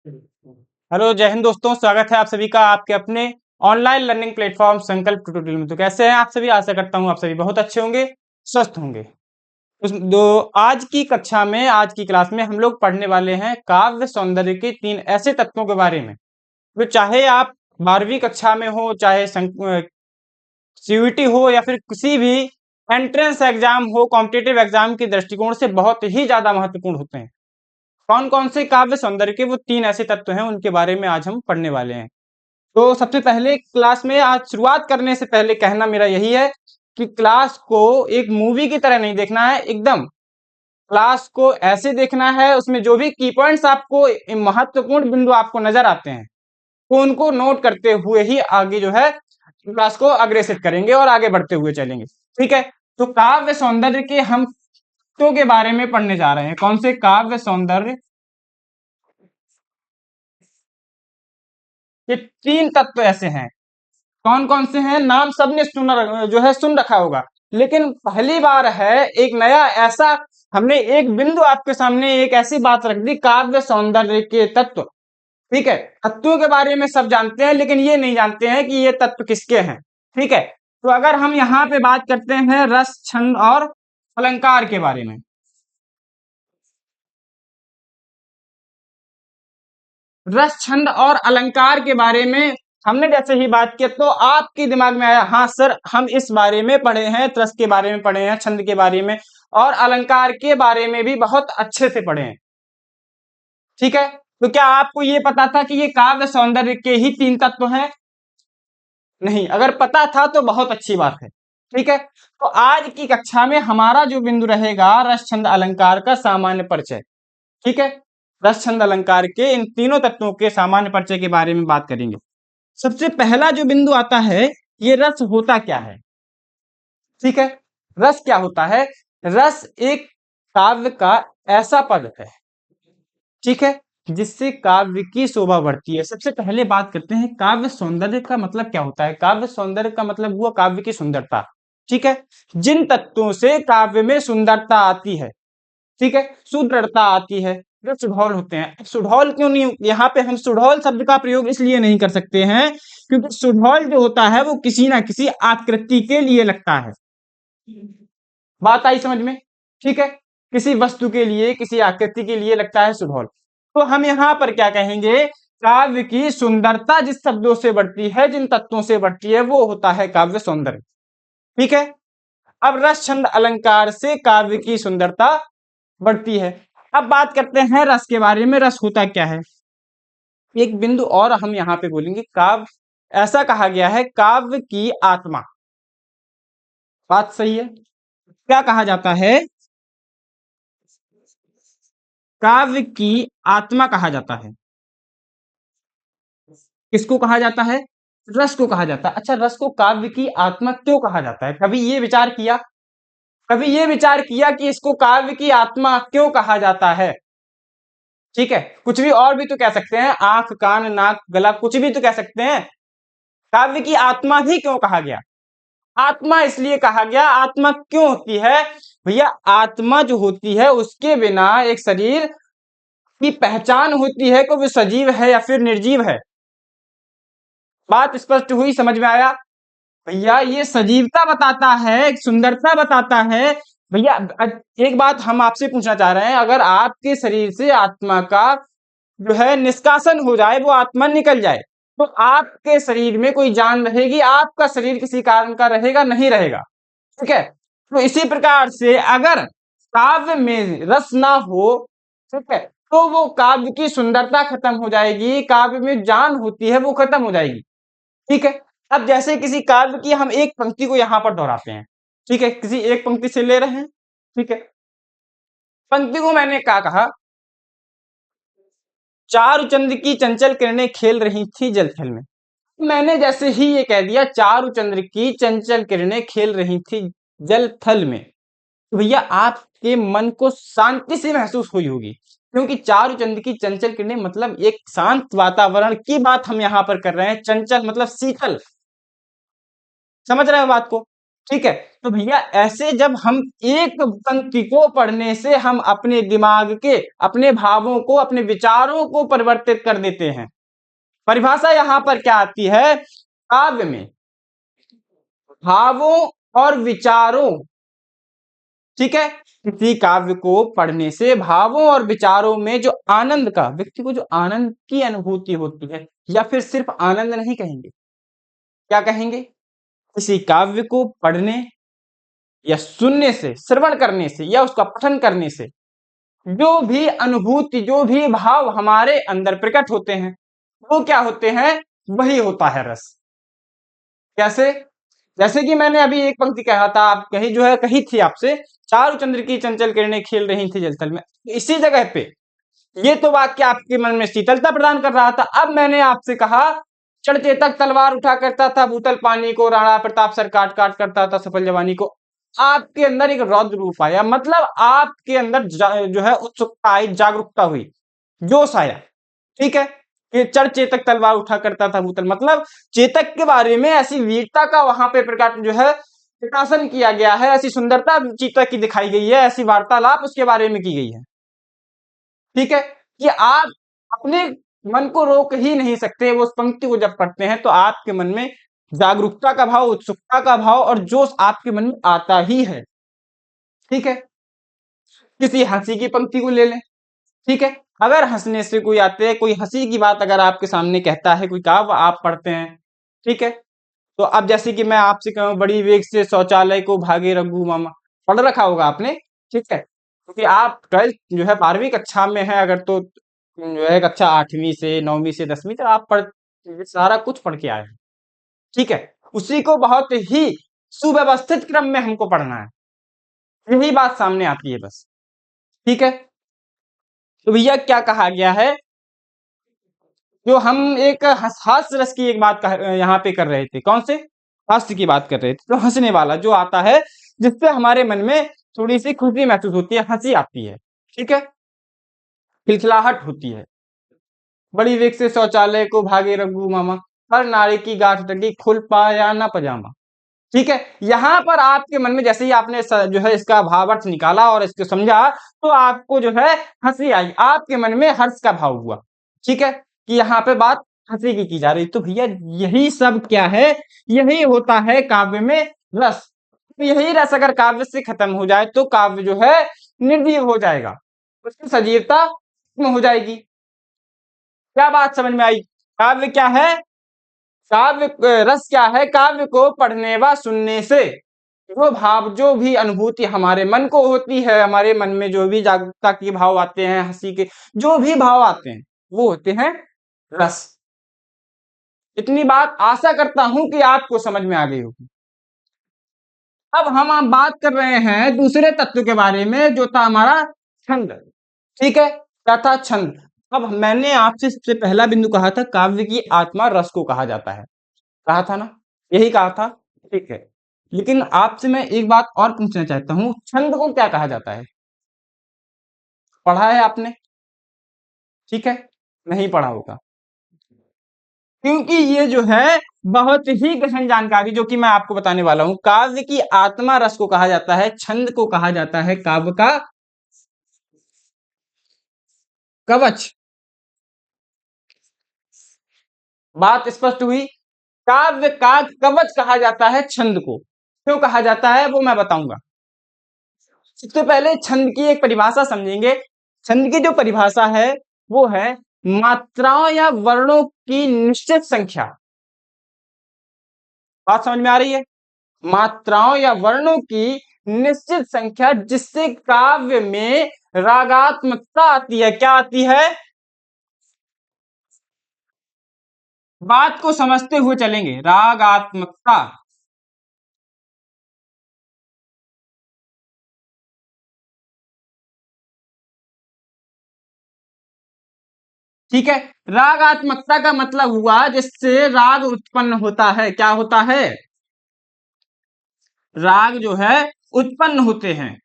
Hello, जय हिंद दोस्तों। स्वागत है आप सभी का आपके अपने ऑनलाइन लर्निंग प्लेटफॉर्म संकल्प ट्यूटोरियल में। तो कैसे हैं आप सभी? आशा करता हूं आप सभी बहुत अच्छे होंगे, स्वस्थ होंगे। आज की कक्षा में, आज की क्लास में हम लोग पढ़ने वाले हैं काव्य सौंदर्य के 3 ऐसे तत्वों के बारे में। तो चाहे आप 12वीं कक्षा में हो, चाहे सीयूईटी हो, या फिर किसी भी एंट्रेंस एग्जाम हो, कॉम्पिटिटिव एग्जाम के दृष्टिकोण से बहुत ही ज्यादा महत्वपूर्ण होते हैं। कौन कौन से काव्य सौंदर्य के वो 3 ऐसे तत्व हैं, उनके बारे में आज हम पढ़ने वाले हैं। तो सबसे पहले क्लास में आज शुरुआत करने से पहले कहना मेरा यही है कि क्लास को एक मूवी की तरह नहीं देखना है। एकदम क्लास को ऐसे देखना है, उसमें जो भी की पॉइंट्स आपको, महत्वपूर्ण बिंदु आपको नजर आते हैं, तो उनको नोट करते हुए ही आगे जो है क्लास को अग्रेसित करेंगे और आगे बढ़ते हुए चलेंगे। ठीक है। तो काव्य सौंदर्य के हम तत्वों के बारे में पढ़ने जा रहे हैं। कौन से काव्य सौंदर्य? ये 3 तत्व ऐसे हैं। कौन कौन से हैं? नाम सबने जो है सुन रखा होगा, लेकिन पहली बार है एक नया ऐसा, हमने एक बिंदु आपके सामने, एक ऐसी बात रख दी, काव्य सौंदर्य के तत्व। ठीक है। तत्वों के बारे में सब जानते हैं, लेकिन ये नहीं जानते हैं कि ये तत्व किसके हैं। ठीक है। तो अगर हम यहाँ पे बात करते हैं रस, छंद और अलंकार के बारे में। रस, छंद और अलंकार के बारे में हमने जैसे ही बात किया तो आपके दिमाग में आया, हाँ सर, हम इस बारे में पढ़े हैं, रस के बारे में पढ़े हैं, छंद के बारे में और अलंकार के बारे में भी बहुत अच्छे से पढ़े हैं। ठीक है। तो क्या आपको ये पता था कि ये काव्य सौंदर्य के ही 3 तत्व हैं? नहीं। अगर पता था तो बहुत अच्छी बात है। ठीक है। तो आज की कक्षा में हमारा जो बिंदु रहेगा, रस, छंद, अलंकार का सामान्य परिचय। ठीक है। रस, छंद, अलंकार के इन तीनों तत्वों के सामान्य परिचय के बारे में बात करेंगे। सबसे पहला जो बिंदु आता है, ये रस होता क्या है? ठीक है। रस क्या होता है? रस एक काव्य का ऐसा पद है, ठीक है, जिससे काव्य की शोभा बढ़ती है। सबसे पहले बात करते हैं काव्य सौंदर्य का मतलब क्या होता है। काव्य सौंदर्य का मतलब हुआ काव्य की सुंदरता। ठीक है। जिन तत्वों से काव्य में सुंदरता आती है, ठीक है, सुदृढ़ता आती है, जो सुडौल होते हैं। सुडौल क्यों नहीं, यहाँ पे हम सुडौल शब्द का प्रयोग इसलिए नहीं कर सकते हैं क्योंकि सुडौल जो होता है वो किसी ना किसी आकृति के लिए लगता है। बात आई समझ में? ठीक है। किसी वस्तु के लिए, किसी आकृति के लिए लगता है सुडौल। तो हम यहाँ पर क्या कहेंगे? काव्य की सुंदरता जिस शब्दों से बढ़ती है, जिन तत्वों से बढ़ती है, वो होता है काव्य सौंदर्य। ठीक है। अब रस, छंद, अलंकार से काव्य की सुंदरता बढ़ती है। अब बात करते हैं रस के बारे में। रस होता क्या है? एक बिंदु और हम यहाँ पे बोलेंगे, काव्य, ऐसा कहा गया है काव्य की आत्मा। बात सही है। क्या कहा जाता है? काव्य की आत्मा कहा जाता है। किसको कहा जाता है? रस को कहा जाता है। अच्छा, रस को काव्य की आत्मा क्यों कहा जाता है? कभी ये विचार किया? कभी ये विचार किया कि इसको काव्य की आत्मा क्यों कहा जाता है? ठीक है। कुछ भी और भी तो कह सकते हैं, आंख, कान, नाक, गला, कुछ भी तो कह सकते हैं। काव्य की आत्मा ही क्यों कहा गया? आत्मा इसलिए कहा गया, आत्मा क्यों होती है भैया? आत्मा जो होती है उसके बिना एक शरीर की पहचान होती है कि वो सजीव है या फिर निर्जीव है। बात स्पष्ट हुई, समझ में आया? भैया ये सजीवता बताता है, सुंदरता बताता है। भैया एक बात हम आपसे पूछना चाह रहे हैं, अगर आपके शरीर से आत्मा का जो है निष्कासन हो जाए, वो आत्मा निकल जाए, तो आपके शरीर में कोई जान रहेगी? आपका शरीर किसी कारण का रहेगा? नहीं रहेगा। ठीक है। तो इसी प्रकार से अगर काव्य में रस ना हो, ठीक है, तो वो काव्य की सुंदरता खत्म हो जाएगी, काव्य में जान होती है वो खत्म हो जाएगी। ठीक है। अब जैसे किसी काव्य की हम एक पंक्ति को यहां पर दोहराते हैं, ठीक है, किसी एक पंक्ति से ले रहे हैं, ठीक है। पंक्ति को मैंने क्या कहा? चारु चंद्र की चंचल किरणें खेल रही थी जल थल में। मैंने जैसे ही ये कह दिया चारु चंद्र की चंचल किरणें खेल रही थी जल थल में, तो भैया आपके मन को शांति से महसूस हुई होगी, क्योंकि चारु चंद्र की चंचल किरणें मतलब एक शांत वातावरण की बात हम यहां पर कर रहे हैं। चंचल मतलब शीतल। समझ रहे हैं बात को? ठीक है। तो भैया ऐसे जब हम एक पंक्ति को पढ़ने से हम अपने दिमाग के, अपने भावों को, अपने विचारों को परिवर्तित कर देते हैं। परिभाषा यहाँ पर क्या आती है? काव्य में भावों और विचारों, ठीक है, किसी काव्य को पढ़ने से भावों और विचारों में जो आनंद का, व्यक्ति को जो आनंद की अनुभूति होती है, या फिर सिर्फ आनंद नहीं कहेंगे, क्या कहेंगे? किसी काव्य को पढ़ने या सुनने से, श्रवण करने से या उसका पठन करने से जो भी अनुभूति, जो भी भाव हमारे अंदर प्रकट होते हैं, वो क्या होते हैं? वही होता है रस। कैसे? जैसे कि मैंने अभी एक पंक्ति कहा था, आप कही जो है कही थी आपसे, चारु चंद्र की चंचल किरणें खेल रही थी जलथल में। इसी जगह पे ये तो वाक्य आपके मन में शीतलता प्रदान कर रहा था। अब मैंने आपसे कहा, चढ़चेतक तलवार उठा करता था भूतल पानी को, राणा प्रताप सर काट काट करता था सफल जवानी को। आपके अंदर एक रौद्र रूप आया, मतलब आपके अंदर जो है उत्सुकता आई, जागरूकता हुई, जोश आया। ठीक है, कि चढ़ चेतक तलवार उठा करता था भूतल, मतलब चेतक के बारे में ऐसी वीरता का वहां पे प्रकाश जो है प्रकाशन किया गया है, ऐसी सुंदरता चेतक की दिखाई गई है, ऐसी वार्तालाप उसके बारे में की गई है। ठीक है, कि आप अपने मन को रोक ही नहीं सकते। वो उस पंक्ति को जब पढ़ते हैं तो आपके मन में जागरूकता का भाव, उत्सुकता का भाव और जोश आपके मन में आता ही है। ठीक है, किसी हंसी की पंक्ति को ले लें। ठीक है, अगर हंसने से कोई आते हैं, कोई हंसी की बात अगर आपके सामने कहता है, कोई काव्य आप पढ़ते हैं, ठीक है, तो अब जैसे कि मैं आपसे कहूं, बड़ी वेग से शौचालय को भागे रघु मामा, पढ़ रखा होगा आपने। ठीक है, क्योंकि आप 12th जो है 12वीं कक्षा में है अगर, तो जो है कक्षा 8वीं से 9वीं से 10वीं तक आप सारा कुछ पढ़ के आए हैं। ठीक है, उसी को बहुत ही सुव्यवस्थित क्रम में हमको पढ़ना है, यही बात सामने आती है बस। ठीक है, तो भैया क्या कहा गया है, जो हम एक हास्य रस की एक बात यहाँ पे कर रहे थे, कौन से हास्य की बात कर रहे थे, तो हंसने वाला जो आता है, जिससे हमारे मन में थोड़ी सी खुशी महसूस होती है, हंसी आती है। ठीक है, खिलखिलाहट होती है। बड़ी वेग से शौचालय को भागे रघु मामा, हर नारी की गांठ तकी, खुल पाया ना पजामा। ठीक है, यहाँ पर आपके मन में जैसे ही आपने जो है इसका भावार्थ निकाला और इसको समझा, तो आपको जो है हंसी आई, आपके मन में हर्ष का भाव हुआ। ठीक है, कि यहाँ पे बात हंसी की जा रही। तो भैया यही सब क्या है, यही होता है काव्य में रस। तो यही रस अगर काव्य से खत्म हो जाए तो काव्य जो है निर्जीव हो जाएगा, उसकी सजीवता खत्म हो जाएगी। क्या बात समझ में आई? काव्य क्या है? काव्य रस क्या है? काव्य को पढ़ने व सुनने से जो भाव, जो भी अनुभूति हमारे मन को होती है, हमारे मन में जो भी जागरूकता के भाव आते हैं, हंसी के जो भी भाव आते हैं, वो होते हैं रस। इतनी बात आशा करता हूं कि आपको समझ में आ गई होगी। अब हम बात कर रहे हैं दूसरे तत्व के बारे में, जो था हमारा छंद। ठीक है, क्या था? छंद। अब मैंने आपसे सबसे पहला बिंदु कहा था, काव्य की आत्मा रस को कहा जाता है, कहा था ना, यही कहा था। ठीक है, लेकिन आपसे मैं एक बात और पूछना चाहता हूँ, छंद को क्या कहा जाता है? पढ़ा है आपने? ठीक है, नहीं पढ़ा होगा, क्योंकि ये जो है बहुत ही गहन जानकारी जो कि मैं आपको बताने वाला हूं। काव्य की आत्मा रस को कहा जाता है, छंद को कहा जाता है काव्य का कवच। बात स्पष्ट हुई? काव्य का कवच कहा जाता है छंद को। क्यों कहा जाता है वो मैं बताऊंगा। सबसे पहले छंद की एक परिभाषा समझेंगे। छंद की जो परिभाषा है वो है मात्राओं या वर्णों की निश्चित संख्या। बात समझ में आ रही है? मात्राओं या वर्णों की निश्चित संख्या, जिससे काव्य में रागात्मकता आती है। क्या आती है? बात को समझते हुए चलेंगे, रागात्मकता। ठीक है, रागात्मकता का मतलब हुआ जिससे राग उत्पन्न होता है। क्या होता है? राग जो है उत्पन्न होते हैं।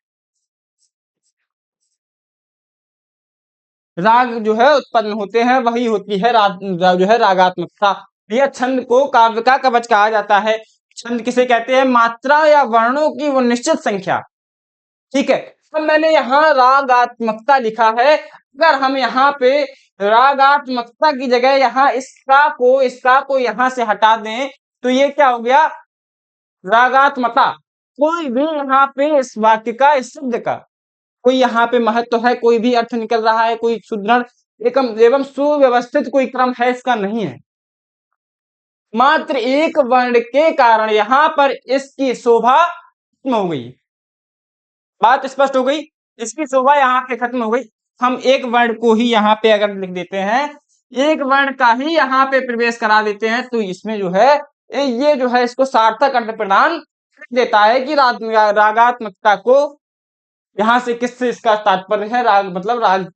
राग जो है उत्पन्न होते हैं, वही होती है जो है रागात्मकता। यह छंद को काव्य का कवच कहा जाता है। छंद किसे कहते हैं? मात्रा या वर्णों की वो निश्चित संख्या। ठीक है, अब मैंने यहाँ रागात्मकता लिखा है। अगर हम यहाँ पे रागात्मकता की जगह यहाँ इसका को यहाँ से हटा दें तो ये क्या हो गया? रागात्मकता। कोई भी यहाँ पे इस वाक्य का, इस शब्द का कोई यहाँ पे महत्व है, कोई भी अर्थ निकल रहा है, कोई सुदृढ़ एवं सुव्यवस्थित कोई क्रम है इसका नहीं है। मात्र एक वर्ण के कारण यहाँ पर इसकी शोभा खत्म हो गई। बात स्पष्ट हो गई? इसकी शोभा यहाँ पे खत्म हो गई। हम एक वर्ण को ही यहाँ पे अगर लिख देते हैं, एक वर्ण का ही यहाँ पे प्रवेश करा देते हैं तो इसमें जो है ये जो है इसको सार्थक अर्थ प्रदान कर देता है कि रागात्मकता को यहाँ से किससे इसका तात्पर्य है? राग मतलब राग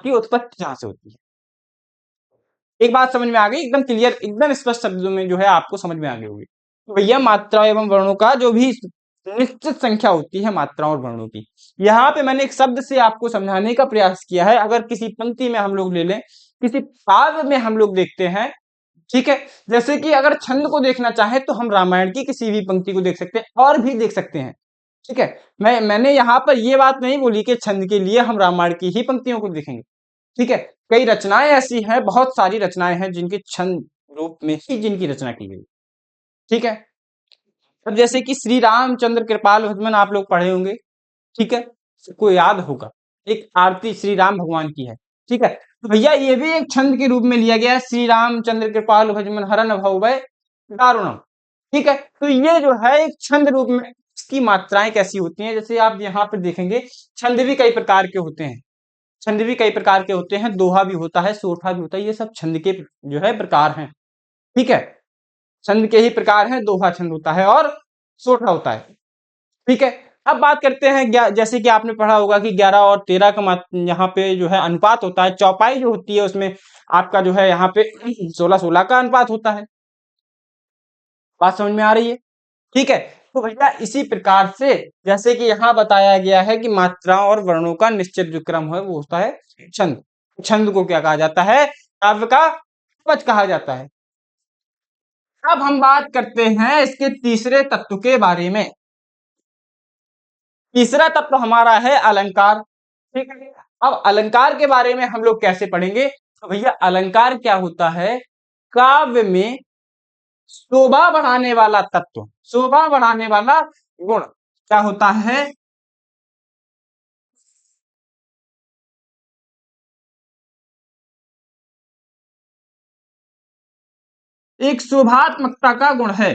की उत्पत्ति जहां से होती है। एक बात समझ में आ गई? एकदम क्लियर, एकदम स्पष्ट शब्दों में जो है आपको समझ में आ गई होगी। तो भैया मात्रा एवं वर्णों का जो भी निश्चित संख्या होती है मात्रा और वर्णों की, यहाँ पे मैंने एक शब्द से आपको समझाने का प्रयास किया है। अगर किसी पंक्ति में हम लोग ले लें, किसी काव्य में हम लोग देखते हैं, ठीक है, जैसे कि अगर छंद को देखना चाहे तो हम रामायण की किसी भी पंक्ति को देख सकते हैं और भी देख सकते हैं। ठीक है, मैंने यहाँ पर ये बात नहीं बोली कि छंद के लिए हम रामायण की ही पंक्तियों को देखेंगे। ठीक है, कई रचनाएं ऐसी हैं, बहुत सारी रचनाएं हैं जिनके छंद रूप में ही जिनकी रचना की गई। ठीक है, अब जैसे कि श्री रामचंद्र कृपाल भजमन आप लोग पढ़े होंगे। ठीक है, सबको याद होगा, एक आरती श्री राम भगवान की है। ठीक है, तो भैया ये भी एक छंद के रूप में लिया गया है, श्री रामचंद्र कृपाल भजमन हरन भव भय दारुणम। ठीक है, तो ये जो है एक छंद रूप में, इसकी मात्राएं कैसी होती हैं? जैसे आप यहाँ पर देखेंगे छंद भी कई प्रकार के होते हैं, छंद भी कई प्रकार के होते हैं, दोहा भी होता है, सोठा भी होता है, ये सब छंद के जो है प्रकार हैं। ठीक है, छंद के ही प्रकार हैं, दोहा छंद होता है और सोठा होता है। ठीक है, अब बात करते हैं जैसे कि आपने पढ़ा होगा कि 11 और 13 का यहाँ पे जो है अनुपात होता है, चौपाई जो होती है उसमें आपका जो है यहाँ पे 16-16 का अनुपात होता है। बात समझ में आ रही है? ठीक है, तो भैया इसी प्रकार से जैसे कि यहाँ बताया गया है कि मात्रा और वर्णों का निश्चित जो क्रम है वो होता है छंद। छंद को क्या कहा जाता है? काव्य का पूर्वज कहा जाता है। अब हम बात करते हैं इसके तीसरे तत्व के बारे में। तीसरा तत्व हमारा है अलंकार। ठीक है, अब अलंकार के बारे में हम लोग कैसे पढ़ेंगे? तो भैया अलंकार क्या होता है? काव्य में शोभा बढ़ाने वाला तत्व, शोभा बढ़ाने वाला गुण क्या होता है? एक शोभात्मकता का गुण है।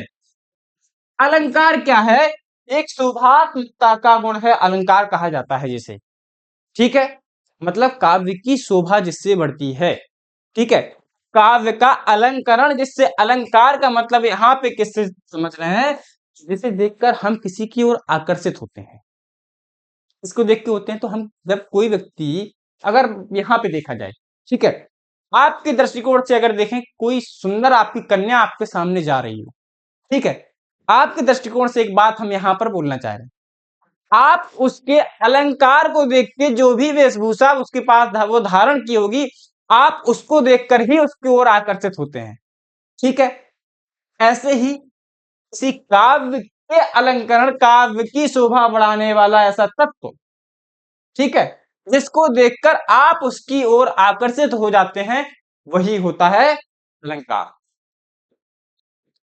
अलंकार क्या है? एक शोभात्मकता का गुण है, अलंकार कहा जाता है जिसे। ठीक है, मतलब काव्य की शोभा जिससे बढ़ती है। ठीक है, काव्य का अलंकरण जिससे, अलंकार का मतलब यहाँ पे किससे समझ रहे हैं? जिसे देखकर हम किसी की ओर आकर्षित होते हैं, इसको देख के होते हैं। तो हम जब कोई व्यक्ति, अगर यहाँ पे देखा जाए, ठीक है, आपके दृष्टिकोण से अगर देखें, कोई सुंदर आपकी कन्या आपके सामने जा रही हो, ठीक है, आपके दृष्टिकोण से एक बात हम यहाँ पर बोलना चाह रहे हैं, आप उसके अलंकार को देख के, जो भी वेशभूषा उसके पास वो धारण की होगी, आप उसको देखकर ही उसकी ओर आकर्षित होते हैं। ठीक है, ऐसे ही किसी काव्य के अलंकरण, काव्य की शोभा बढ़ाने वाला ऐसा तत्व, ठीक है, जिसको देखकर आप उसकी ओर आकर्षित हो जाते हैं, वही होता है अलंकार।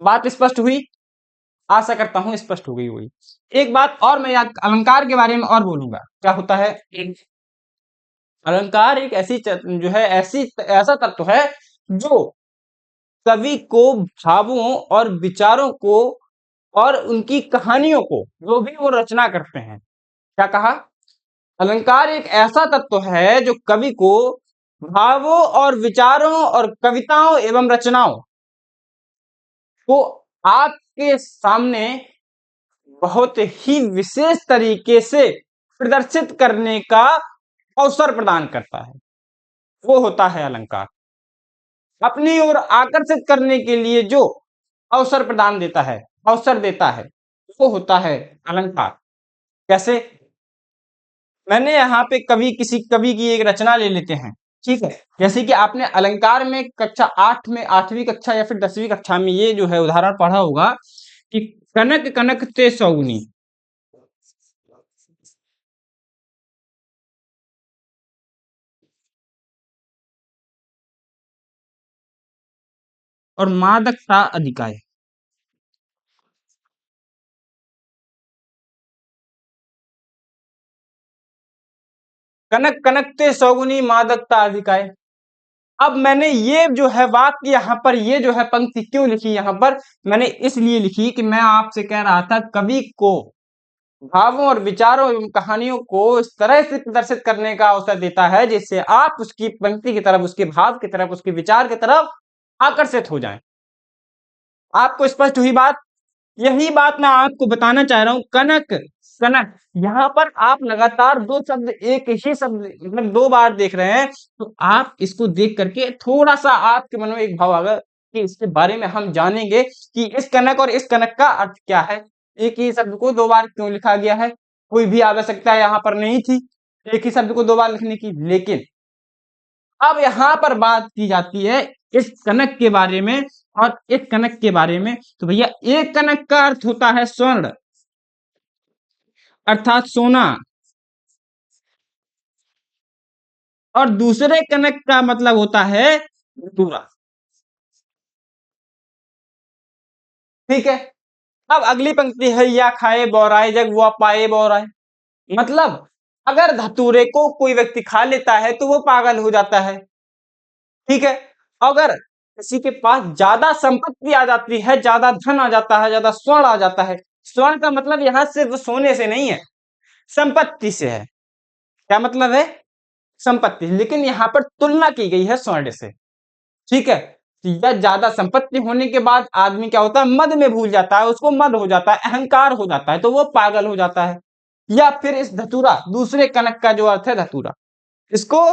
बात स्पष्ट हुई? आशा करता हूं स्पष्ट हो गई होगी। एक बात और मैं याद अलंकार के बारे में और बोलूंगा, क्या होता है? अलंकार एक ऐसी जो है ऐसा तत्व है जो कवि को भावों और विचारों को और उनकी कहानियों को, जो भी वो रचना करते हैं, क्या कहा? अलंकार एक ऐसा तत्व है जो कवि को भावों और विचारों और कविताओं एवं रचनाओं को आपके सामने बहुत ही विशेष तरीके से प्रदर्शित करने का अवसर प्रदान करता है, वो होता है अलंकार। अपनी ओर आकर्षित करने के लिए जो अवसर प्रदान देता है, अवसर देता है, वो होता है अलंकार। कैसे? मैंने यहाँ पे किसी कवि की एक रचना ले लेते हैं, ठीक है। जैसे कि आपने अलंकार में कक्षा 8 में 8वीं कक्षा या फिर 10वीं कक्षा में ये जो है उदाहरण पढ़ा होगा कि कनक कनक ते सौगुनी और मादकता अधिकाय। कनक कनक ते सौगुनी मादकता अधिकाय। अब मैंने ये जो है वाक्य यहाँ पर ये जो है पंक्ति क्यों लिखी यहाँ पर, मैंने इसलिए लिखी कि मैं आपसे कह रहा था कवि को भावों और विचारों एवं कहानियों को इस तरह से प्रदर्शित करने का अवसर देता है जिससे आप उसकी पंक्ति की तरफ, उसके भाव की तरफ, उसके विचार की तरफ आकर्षित हो जाएं। आपको स्पष्ट हुई बात? यही बात मैं आपको बताना चाह रहा हूं। कनक कनक यहाँ पर आप लगातार दो शब्द एक ही शब्द मतलब दो बार देख रहे हैं, तो आप इसको देख करके थोड़ा सा आपके मन में एक भाव आएगा कि इसके बारे में हम जानेंगे कि इस कनक और इस कनक का अर्थ क्या है। एक ही शब्द को दो बार क्यों लिखा गया है, कोई भी आवश्यकता यहाँ पर नहीं थी एक ही शब्द को दो बार लिखने की। लेकिन अब यहाँ पर बात की जाती है इस कनक के बारे में और एक कनक के बारे में, तो भैया एक कनक का अर्थ होता है स्वर्ण अर्थात सोना, और दूसरे कनक का मतलब होता है धतूरा। ठीक है। अब अगली पंक्ति है या खाए बौराए जग वो पाए बौराए। मतलब अगर धतूरे को कोई व्यक्ति खा लेता है तो वो पागल हो जाता है। ठीक है। अगर किसी के पास ज्यादा संपत्ति आ जाती है, ज्यादा धन आ जाता है, ज्यादा स्वर्ण आ जाता है, स्वर्ण का मतलब यहां सिर्फ सोने से नहीं है, संपत्ति से है। क्या मतलब है? संपत्ति। लेकिन यहाँ पर तुलना की गई है स्वर्ण से। ठीक है। तो यह ज्यादा संपत्ति होने के बाद आदमी क्या होता है, मद में भूल जाता है, उसको मद हो जाता है, अहंकार हो जाता है, तो वो पागल हो जाता है। या फिर इस धतूरा, दूसरे कनक का जो अर्थ है धतूरा, इसको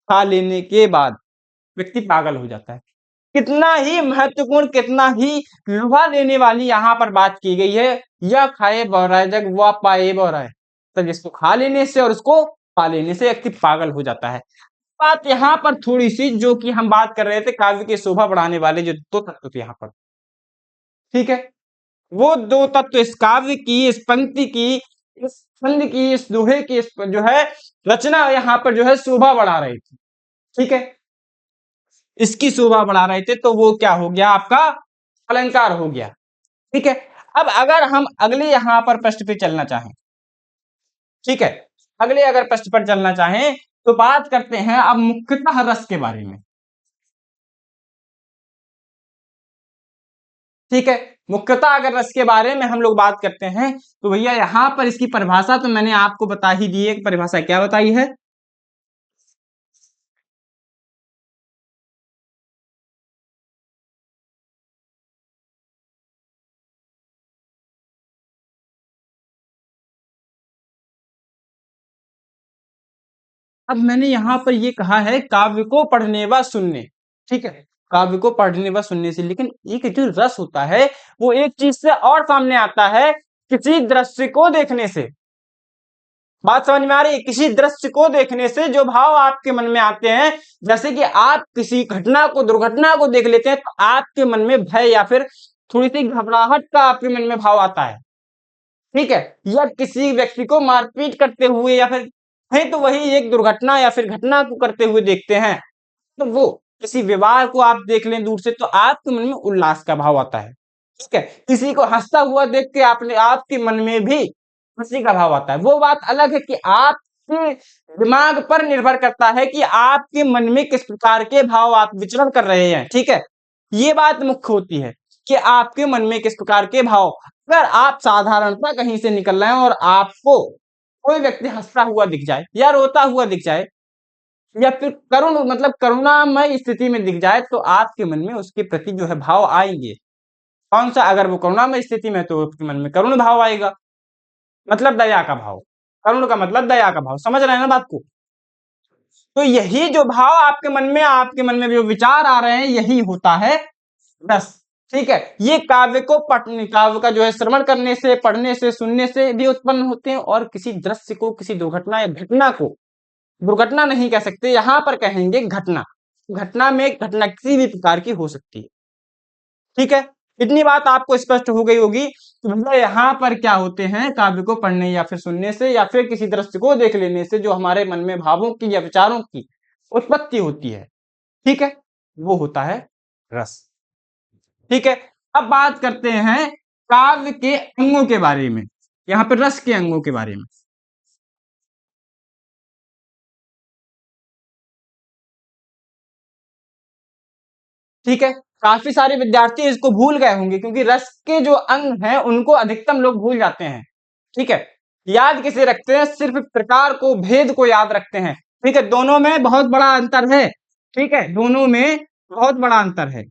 खा लेने के बाद व्यक्ति पागल हो जाता है। कितना ही महत्वपूर्ण, कितना ही लुभा देने वाली यहाँ पर बात की गई है। यह खाए बौराए जग वह पाए बौराए, तो जिसको खा लेने से और उसको पा लेने से व्यक्ति पागल हो जाता है। बात यहाँ पर थोड़ी सी जो कि हम बात कर रहे थे काव्य की शोभा बढ़ाने वाले जो दो तत्व थे यहाँ पर। ठीक है। वो दो तत्व इस काव्य की, इस पंक्ति की, इस छंद की, इस दोहे की, इस जो है रचना यहाँ पर जो है शोभा बढ़ा रही थी। ठीक है। इसकी शोभा बढ़ा रहे थे, तो वो क्या हो गया आपका अलंकार हो गया। ठीक है। अब अगर हम अगले यहाँ पर पृष्ठ पे चलना चाहें, ठीक है, अगले अगर पृष्ठ पर चलना चाहें तो बात करते हैं अब मुख्यतः रस के बारे में। ठीक है। मुख्यतः अगर रस के बारे में हम लोग बात करते हैं तो भैया यहाँ पर इसकी परिभाषा तो मैंने आपको बता ही दी है। परिभाषा क्या बताई है? अब मैंने यहाँ पर ये कहा है काव्य को पढ़ने व सुनने। ठीक है। काव्य को पढ़ने व सुनने से, लेकिन एक जो रस होता है वो एक चीज से और सामने आता है, किसी दृश्य को देखने से। बात समझ में आ रही है? किसी दृश्य को देखने से जो भाव आपके मन में आते हैं, जैसे कि आप किसी घटना को, दुर्घटना को देख लेते हैं तो आपके मन में भय या फिर थोड़ी सी घबराहट का आपके मन में भाव आता है। ठीक है। या किसी व्यक्ति को मारपीट करते हुए या फिर है तो वही एक दुर्घटना या फिर घटना को करते हुए देखते हैं, तो वो किसी विवाह को आप देख लें दूर से तो आपके मन में उल्लास का भाव आता है। ठीक है। किसी को हंसता हुआ देख के आपने आपके मन में भी हंसी का भाव आता है। वो बात अलग है कि आपके दिमाग पर निर्भर करता है कि आपके मन में किस प्रकार के भाव आप विचरण कर रहे हैं। ठीक है। ये बात मुख्य होती है कि आपके मन में किस प्रकार के भाव। अगर आप साधारणता कहीं से निकल रहे हैं और आपको कोई व्यक्ति हंसता हुआ दिख जाए या रोता हुआ दिख जाए या फिर करुण मतलब करुणामय स्थिति में दिख जाए, तो आपके मन में उसके प्रति जो है भाव आएंगे। कौन सा? अगर वो करुणामय स्थिति में तो उसके मन में करुण भाव आएगा, मतलब दया का भाव। करुण का मतलब दया का भाव। समझ रहे हैं ना बात को? तो यही जो भाव आपके मन में जो विचार आ रहे हैं यही होता है रस। ठीक है। ये काव्य को पढ़ने, काव्य का जो है श्रवण करने से, पढ़ने से, सुनने से भी उत्पन्न होते हैं और किसी दृश्य को, किसी दुर्घटना या घटना को दुर्घटना नहीं कह सकते, यहाँ पर कहेंगे घटना। घटना में घटना किसी भी प्रकार की हो सकती है। ठीक है, इतनी बात आपको स्पष्ट हो गई होगी कि भैया यहाँ पर क्या होते हैं, काव्य को पढ़ने या फिर सुनने से या फिर किसी दृश्य को देख लेने से जो हमारे मन में भावों की या विचारों की उत्पत्ति होती है, ठीक है, वो होता है रस। ठीक है, अब बात करते हैं काव्य के अंगों के बारे में, यहाँ पर रस के अंगों के बारे में। ठीक है, काफी सारे विद्यार्थी इसको भूल गए होंगे क्योंकि रस के जो अंग हैं उनको अधिकतम लोग भूल जाते हैं। ठीक है, याद किसे रखते हैं, सिर्फ प्रकार को, भेद को याद रखते हैं। ठीक है, दोनों में बहुत बड़ा अंतर है। ठीक है, दोनों में बहुत बड़ा अंतर है।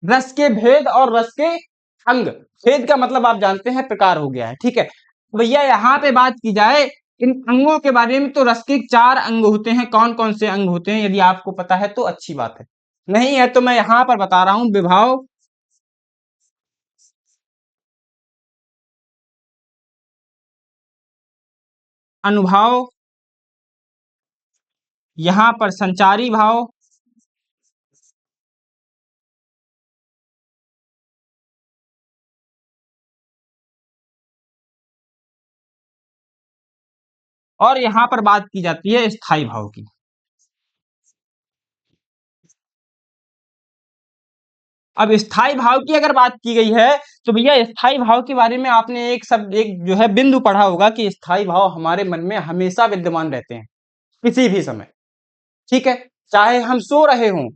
रस के भेद और रस के अंग, भेद का मतलब आप जानते हैं प्रकार हो गया है। ठीक है, भैया यहाँ पे बात की जाए इन अंगों के बारे में तो रस के 4 अंग होते हैं। कौन कौन से अंग होते हैं, यदि आपको पता है तो अच्छी बात है, नहीं है तो मैं यहाँ पर बता रहा हूं। विभाव, अनुभाव, यहाँ पर संचारी भाव, और यहाँ पर बात की जाती है स्थायी भाव की। अब स्थायी भाव की अगर बात की गई है तो भैया स्थायी भाव के बारे में आपने एक शब्द, एक जो है बिंदु पढ़ा होगा कि स्थायी भाव हमारे मन में हमेशा विद्यमान रहते हैं, किसी भी समय। ठीक है, चाहे हम सो रहे हों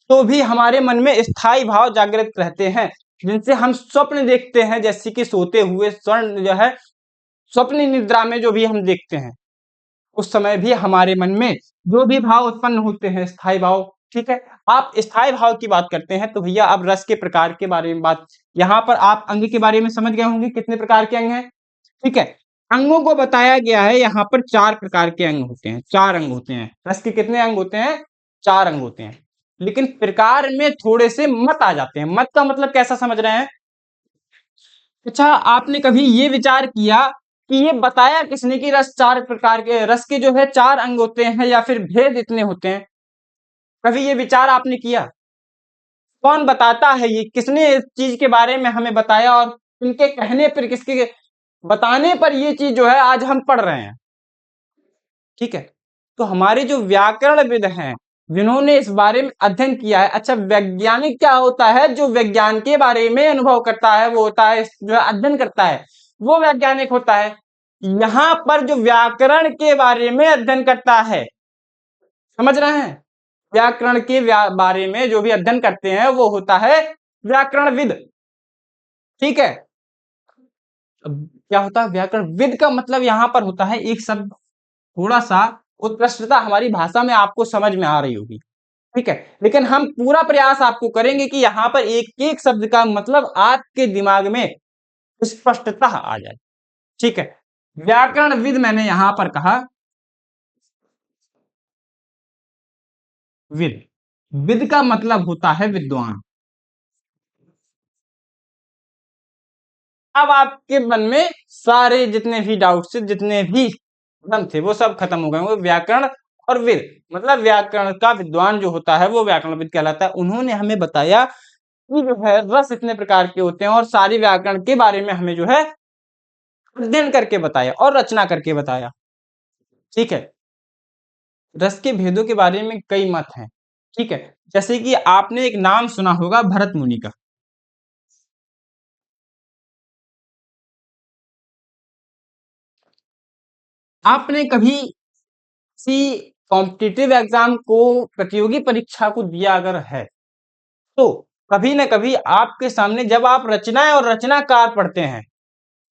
तो भी हमारे मन में स्थायी भाव जागृत रहते हैं, जिनसे हम स्वप्न देखते हैं, जैसे कि सोते हुए स्वर्ण जो है स्वप्न निद्रा में जो भी हम देखते हैं उस समय भी हमारे मन में जो भी भाव उत्पन्न होते हैं स्थायी भाव। ठीक है, आप स्थायी भाव की बात करते हैं तो भैया अब रस के प्रकार के बारे में बात, यहाँ पर आप अंग के बारे में समझ गए होंगे कितने प्रकार के अंग हैं। ठीक है, अंगों को बताया गया है, यहाँ पर 4 प्रकार के अंग होते हैं, 4 अंग होते हैं। रस के कितने अंग होते हैं, 4 अंग होते हैं, लेकिन प्रकार में थोड़े से मत आ जाते हैं। मत का मतलब कैसा समझ रहे हैं, अच्छा आपने कभी ये विचार किया कि ये बताया किसने कि रस 4 प्रकार के, रस के जो है 4 अंग होते हैं या फिर भेद इतने होते हैं, कभी ये विचार आपने किया? कौन बताता है, ये किसने इस चीज के बारे में हमें बताया और इनके कहने पर, किसके बताने पर ये चीज जो है आज हम पढ़ रहे हैं। ठीक है, तो हमारे जो व्याकरणविद हैं जिन्होंने इस बारे में अध्ययन किया है, अच्छा वैज्ञानिक क्या होता है, जो विज्ञान के बारे में अनुभव करता है वो होता है, जो है अध्ययन करता है वो वैज्ञानिक होता है। यहाँ पर जो व्याकरण के बारे में अध्ययन करता है, समझ रहे हैं, व्याकरण के बारे में जो भी अध्ययन करते हैं वो होता है व्याकरणविद। ठीक है, अब क्या होता है व्याकरणविद का मतलब यहाँ पर होता है एक शब्द, थोड़ा सा उत्कृष्टता हमारी भाषा में आपको समझ में आ रही होगी। ठीक है, लेकिन हम पूरा प्रयास आपको करेंगे कि यहाँ पर एक एक शब्द का मतलब आपके दिमाग में स्पष्टता आ जाए। ठीक है, व्याकरणविद मैंने यहां पर कहा, विद, विद का मतलब होता है विद्वान। अब आपके मन में सारे जितने भी डाउट्स, जितने भी भ्रम थे वो सब खत्म हो गए। वो व्याकरण और विद मतलब व्याकरण का विद्वान जो होता है वो व्याकरणविद कहलाता है। उन्होंने हमें बताया कि जो है रस इतने प्रकार के होते हैं और सारी व्याकरण के बारे में हमें जो है अध्ययन करके बताया और रचना करके बताया। ठीक है, रस के भेदों के बारे में कई मत हैं। ठीक है, जैसे कि आपने एक नाम सुना होगा भरत मुनि का। आपने कभी किसी कॉम्पिटिटिव एग्जाम को, प्रतियोगी परीक्षा को दिया अगर है तो कभी ना कभी आपके सामने जब आप रचनाएं और रचनाकार पढ़ते हैं,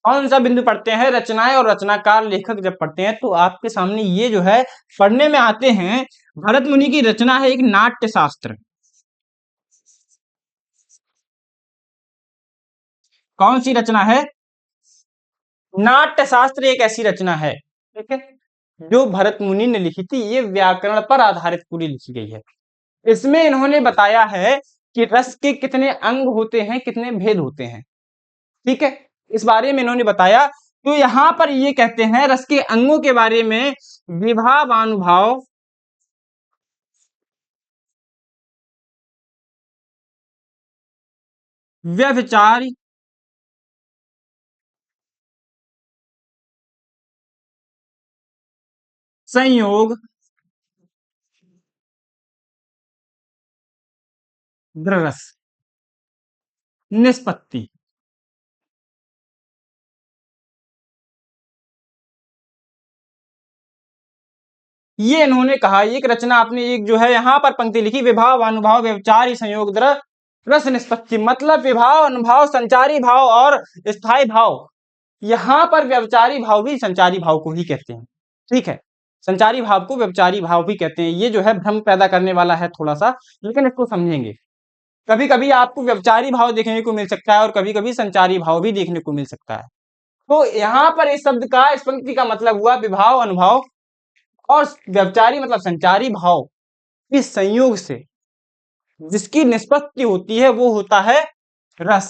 कौन सा बिंदु पढ़ते हैं, रचनाएं और रचनाकार लेखक जब पढ़ते हैं तो आपके सामने ये जो है पढ़ने में आते हैं। भरत मुनि की रचना है एक नाट्य शास्त्र। कौन सी रचना है, नाट्य शास्त्र एक ऐसी रचना है, ठीक है, जो भरत मुनि ने लिखी थी। ये व्याकरण पर आधारित पूरी लिखी गई है। इसमें इन्होंने बताया है कि रस के कितने अंग होते हैं, कितने भेद होते हैं। ठीक है, इस बारे में इन्होंने बताया तो यहाँ पर ये कहते हैं रस के अंगों के बारे में, विभावानुभाव, व्यभिचार, संयोग, द्ररस, निष्पत्ति। ये इन्होंने कहा, एक रचना आपने एक जो है यहाँ पर पंक्ति लिखी, विभाव अनुभाव व्यभिचारी संयोग द्र रस निष्पत्ति, मतलब विभाव अनुभाव संचारी भाव और स्थायी भाव। यहाँ पर व्यभिचारी भाव भी संचारी भाव को ही कहते हैं, ठीक है, संचारी भाव को व्यभिचारी भाव भी कहते हैं। ये जो है भ्रम पैदा करने वाला है थोड़ा सा, लेकिन इसको समझेंगे। कभी कभी आपको व्यभिचारी भाव देखने को मिल सकता है और कभी कभी संचारी भाव भी देखने को मिल सकता है। तो यहाँ पर इस शब्द का, इस पंक्ति का मतलब हुआ विभाव अनुभाव और व्यभिचारी मतलब संचारी भाव के संयोग से जिसकी निष्पत्ति होती है वो होता है रस।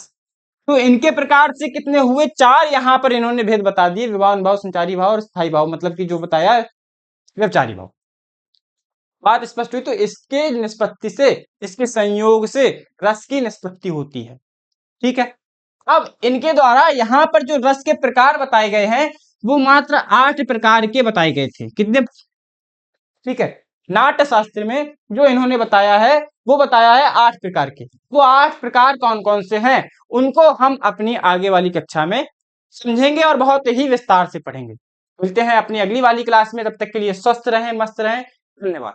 तो इनके प्रकार से कितने हुए? 4 यहाँ पर इन्होंने भेद बता दिए, विभाव अनुभाव संचारी भाव और स्थायी भाव, मतलब कि जो बताया व्यभिचारी भाव। बात स्पष्ट हुई। तो इसके निष्पत्ति से, इसके संयोग से रस की निष्पत्ति होती है, ठीक है। अब इनके द्वारा यहाँ पर जो रस के प्रकार बताए गए हैं वो मात्र 8 प्रकार के बताए गए थे। कितने? ठीक है, नाट्य शास्त्र में जो इन्होंने बताया है वो बताया है 8 प्रकार के। वो 8 प्रकार कौन कौन से हैं उनको हम अपनी आगे वाली कक्षा में समझेंगे और बहुत ही विस्तार से पढ़ेंगे। मिलते हैं अपनी अगली वाली क्लास में, तब तक के लिए स्वस्थ रहें, मस्त रहें। धन्यवाद।